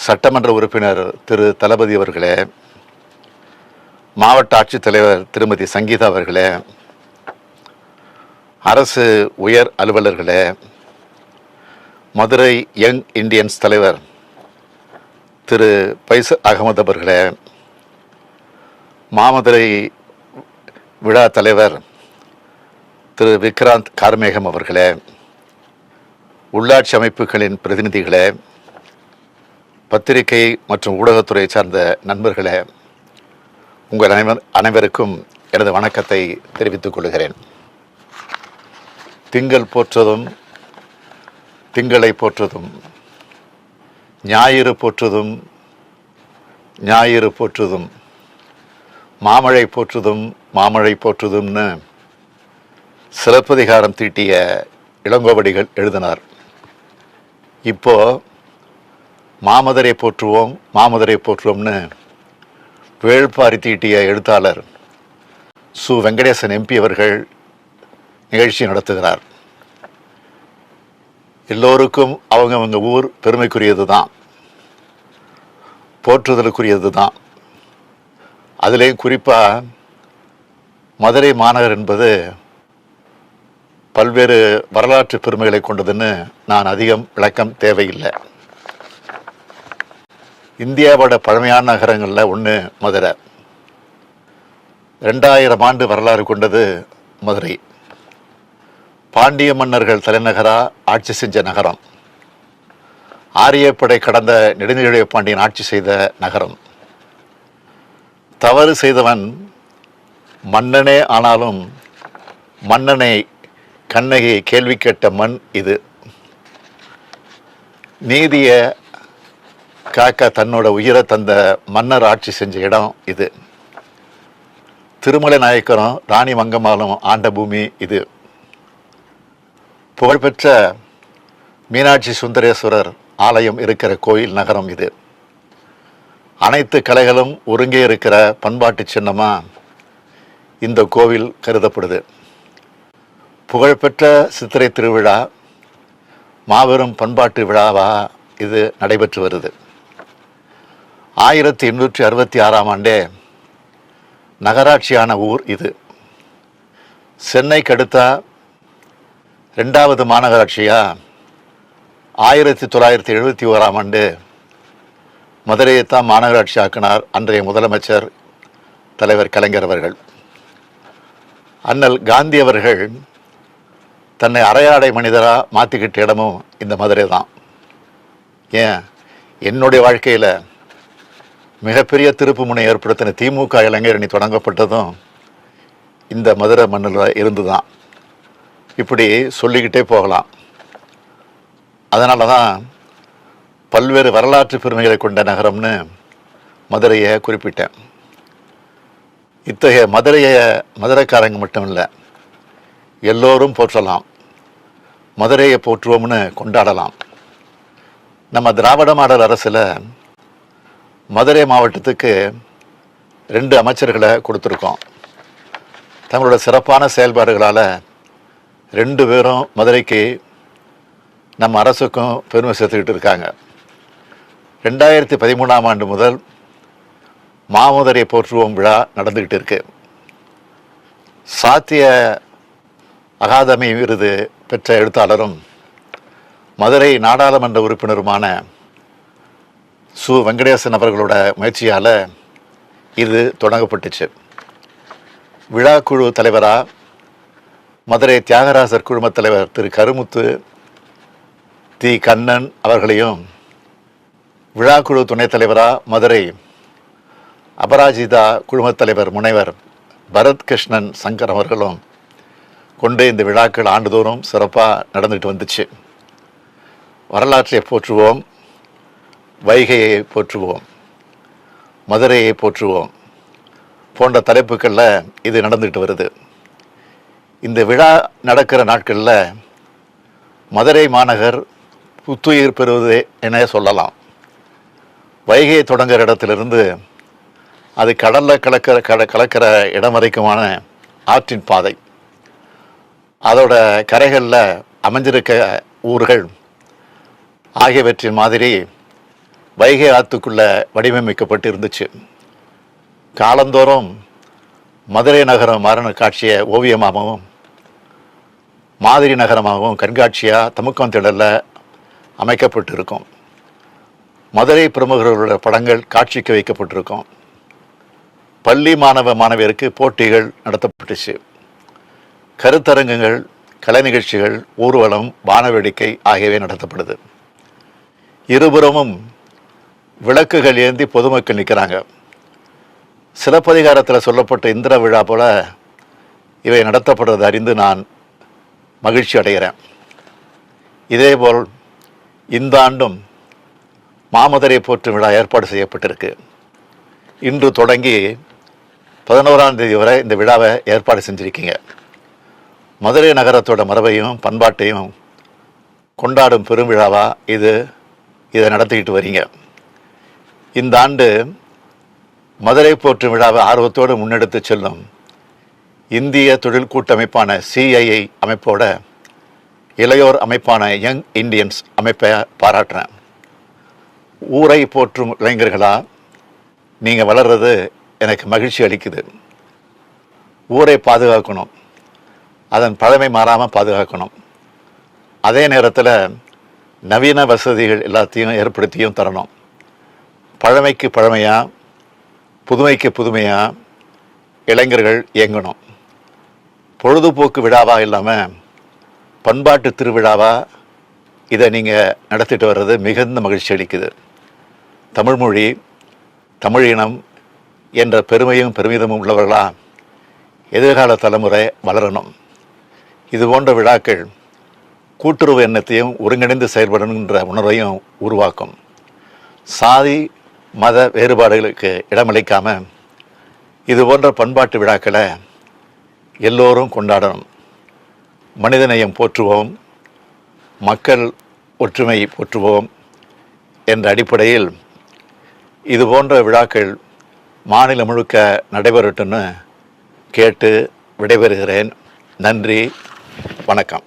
சட்டமன்ற உறுப்பினர் திரு தளபதி அவர்களே, மாவட்ட ஆட்சித்தலைவர் திருமதி சங்கீதா அவர்களே, அரசு உயர் அலுவலர்களே, மதுரை யங் இந்தியன்ஸ் தலைவர் திரு பைஸ் அகமது அவர்களே, மாமதுரை விழா தலைவர் திரு விக்ராந்த் கார்மேகம் அவர்களே, உள்ளாட்சி அமைப்புகளின் பிரதிநிதிகளே, பத்திரிகை மற்றும் ஊடகத்துறை சார்ந்த நண்பர்களே, உங்கள் அனைவருக்கும் எனது வணக்கத்தை தெரிவித்துக் கொள்கிறேன். திங்கள் போற்றதும் திங்களை போற்றதும், ஞாயிறு போற்றதும் ஞாயிறு போற்றதும், மாமழை போற்றதும் மாமழை போற்றதும்னு சிலப்பதிகாரம் தீட்டிய இளங்கோவடிகள் எழுதினார். இப்போ மாமதுரை போற்றுவோம் மாமதுரை போற்றுவோம்னு வேள்பாரி தீட்டிய எழுத்தாளர் சு வெங்கடேசன் எம்பி அவர்கள் நிகழ்ச்சி நடத்துகிறார். எல்லோருக்கும் அவங்க ஊர் பெருமைக்குரியது தான், போற்றுதலுக்குரியது தான். அதுலேயும் குறிப்பாக மதுரை மாநகர் என்பது பல்வேறு வரலாற்று பெருமைகளை கொண்டதுன்னு நான் அதிகம் விளக்கம் தேவையில்லை. இந்தியாவோட பழமையான நகரங்களில் ஒன்று மதுரை. 2000 ஆண்டு வரலாறு கொண்டது மதுரை. பாண்டிய மன்னர்கள் தலைநகராக ஆட்சி செஞ்ச நகரம். ஆரியப்படை கடந்த நெடுஞ்செழிய பாண்டியன் ஆட்சி செய்த நகரம். தவறு செய்தவன் மன்னனே ஆனாலும் மன்னனை கண்ணகி கேள்வி கேட்ட மண் இது. நீதியை காக்க தன்னோட உயிரை தந்த மன்னர் ஆட்சி செஞ்ச இடம் இது. திருமலை நாயக்கரும் ராணி மங்கம்மாளும் ஆண்ட பூமி இது. புகழ்பெற்ற மீனாட்சி சுந்தரேஸ்வரர் ஆலயம் இருக்கிற கோயில் நகரம் இது. அனைத்து கலைகளும் ஒருங்கே இருக்கிற பண்பாட்டு சின்னமாக இந்த கோவில் கருதப்படுது. புகழ்பெற்ற சித்திரை திருவிழா மாபெரும் பண்பாட்டு விழாவாக இது நடைபெற்று வருது. 1866 ஆண்டே நகராட்சியான ஊர் இது. சென்னைக்கு அடுத்த 2வது மாநகராட்சியாக 1971 ஆண்டு மதுரையைத்தான் மாநகராட்சி ஆக்கினார் அன்றைய முதலமைச்சர் தலைவர் கலைஞர் அவர்கள். அண்ணல் காந்தி அவர்கள் தன்னை அரையாடை மனிதராக மாற்றிக்கிட்ட இடமும் இந்த மதுரை தான். ஏன், என்னுடைய வாழ்க்கையில் மிகப்பெரிய திருப்பு முனை ஏற்படுத்தின திமுக இளைஞரணி தொடங்கப்பட்டதும் இந்த மதுரை மண்ணில் இருந்து தான். இப்படி சொல்லிக்கிட்டே போகலாம். அதனால தான் பல்வேறு வரலாற்று பெருமைகளை கொண்ட நகரம்னு மதுரையை குறிப்பிட்டேன். இத்தகைய மதுரைக்காரங்க மட்டும் இல்லை, எல்லோரும் போற்றலாம். மதுரையை போற்றுவோம்னு கொண்டாடலாம். நம்ம திராவிட மாடல் அரசில் மதுரை மாவட்டத்துக்கு 2 அமைச்சர்களை கொடுத்துருக்கோம். தங்களோட சிறப்பான செயல்பாடுகளால் 2 பேரும் மதுரைக்கு நம்ம அரசுக்கும் பெருமை சேர்த்துக்கிட்டு இருக்காங்க. 2013 ஆண்டு முதல் மாமதுரை போற்றுவோம் விழா நடந்துக்கிட்டு இருக்கு. சாத்திய அகாதமி விருது பெற்ற எழுத்தாளரும் மதுரை நாடாளுமன்ற உறுப்பினருமான சு வெங்கடேசன் அவர்களோட முயற்சியால் இது தொடங்கப்பட்டுச்சு. விழா குழு தலைவராக மதுரை தியாகராசர் குழுமத் தலைவர் திரு கருமுத்து தி கண்ணன் அவர்களையும், விழா குழு துணைத் தலைவராக மதுரை அபராஜிதா குழுமத் தலைவர் முனைவர் பரத் கிருஷ்ணன் சங்கர் அவர்களும் கொண்டு இந்த விழாக்கள் ஆண்டுதோறும் சிறப்பாக நடந்துட்டு வந்துச்சு. வரலாற்றை போற்றுவோம், வைகையை போற்றுவோம், மதுரையை போற்றுவோம் போன்ற தலைப்புகளில் இது நடந்துகிட்டு வருது. இந்த விழா நடக்கிற நாட்களில் மதுரை மாநகர் புத்துயிர் பெறுவது என சொல்லலாம். வைகையை தொடங்குகிற இடத்திலிருந்து அது கடலில் கலக்கிற இடம் வரைக்குமான ஆற்றின் பாதை, அதோட கரைகளில் அமைஞ்சிருக்க ஊர்கள் ஆகியவற்றின் மாதிரி வைகை ஆற்றுக்குள்ள வடிவமைக்கப்பட்டு இருந்துச்சு. காலந்தோறும் மதுரை நகரம் மாறின காட்சியை ஓவியமாகவும் மாதிரி நகரமாகவும் கண்காட்சியாக தமுக்கம் திடலில் அமைக்கப்பட்டிருக்கும். மதுரை பிரமுகர்களோட படங்கள் காட்சிக்கு வைக்கப்பட்டிருக்கும். பள்ளி மாணவ மாணவியருக்கு போட்டிகள் நடத்தப்பட்டுச்சு. கருத்தரங்குகள், கலை நிகழ்ச்சிகள், ஊர்வலம், வானவேடிக்கை ஆகியவை நடத்தப்படுது. இருபுறமும் விளக்குகள் ஏந்தி பொதுமக்கள் நிற்கிறாங்க. சிலப்பதிகாரத்தில் சொல்லப்பட்ட இந்திர விழா போல இவை நடத்தப்படுறது அறிந்து நான் மகிழ்ச்சி அடைகிறேன். இதேபோல் இந்த ஆண்டும் மாமதுரை போற்றும் விழா ஏற்பாடு செய்யப்பட்டிருக்கு. இன்று தொடங்கி 11ஆம் தேதி வரை இந்த விழாவை ஏற்பாடு செஞ்சுருக்கீங்க. மதுரை நகரத்தோட மரபையும் பண்பாட்டையும் கொண்டாடும் பெருவிழாவாக இதை நடத்திக்கிட்டு வரீங்க. இந்த ஆண்டு மதுரை போற்றும் விழாவை ஆர்வத்தோடு முன்னெடுத்து செல்லும் இந்திய தொழில் கூட்டமைப்பான CII அமைப்போட இளையோர் அமைப்பான யங் இண்டியன்ஸ் அமைப்பை பாராட்டுறேன். ஊரை போற்றும் இளைஞர்களாக நீங்கள் வளர்றது எனக்கு மகிழ்ச்சி அளிக்குது. ஊரை பாதுகாக்கணும், அதன் பழமை மாறாமல் பாதுகாக்கணும். அதே நேரத்தில் நவீன வசதிகள் எல்லாத்தையும் ஏற்படுத்தியும் தரணும். பழமைக்கு பழமையாக, புதுமைக்கு புதுமையாக இளைஞர்கள் இயங்கணும். பொழுதுபோக்கு விழாவாக இல்லாமல் பண்பாட்டு திருவிழாவாக இதை நீங்கள் நடத்திட்டு வர்றது மிகுந்த மகிழ்ச்சி அளிக்குது. தமிழ்மொழி, தமிழினம் என்ற பெருமையும் பெருமிதமும் உள்ளவர்களாக எதிர்கால தலைமுறை வளரணும். இது போன்ற விழாக்கள் கூட்டுறவு எண்ணத்தையும் ஒருங்கிணைந்து செயல்படணுன்ற உணர்வையும் உருவாக்கும். சாதி மத வேறுபாடுகளுக்கு இடமளிக்காமல் இது போன்ற பண்பாட்டு விழாக்களை எல்லோரும் கொண்டாடணும். மனிதநேயம் போற்றுவோம், மக்கள் ஒற்றுமை போற்றுவோம் என்ற அடிப்படையில் இது போன்ற விழாக்கள் மாநிலம் முழுக்க நடைபெறட்டும்னு கேட்டு விடைபெறுகிறேன். நன்றி, வணக்கம்.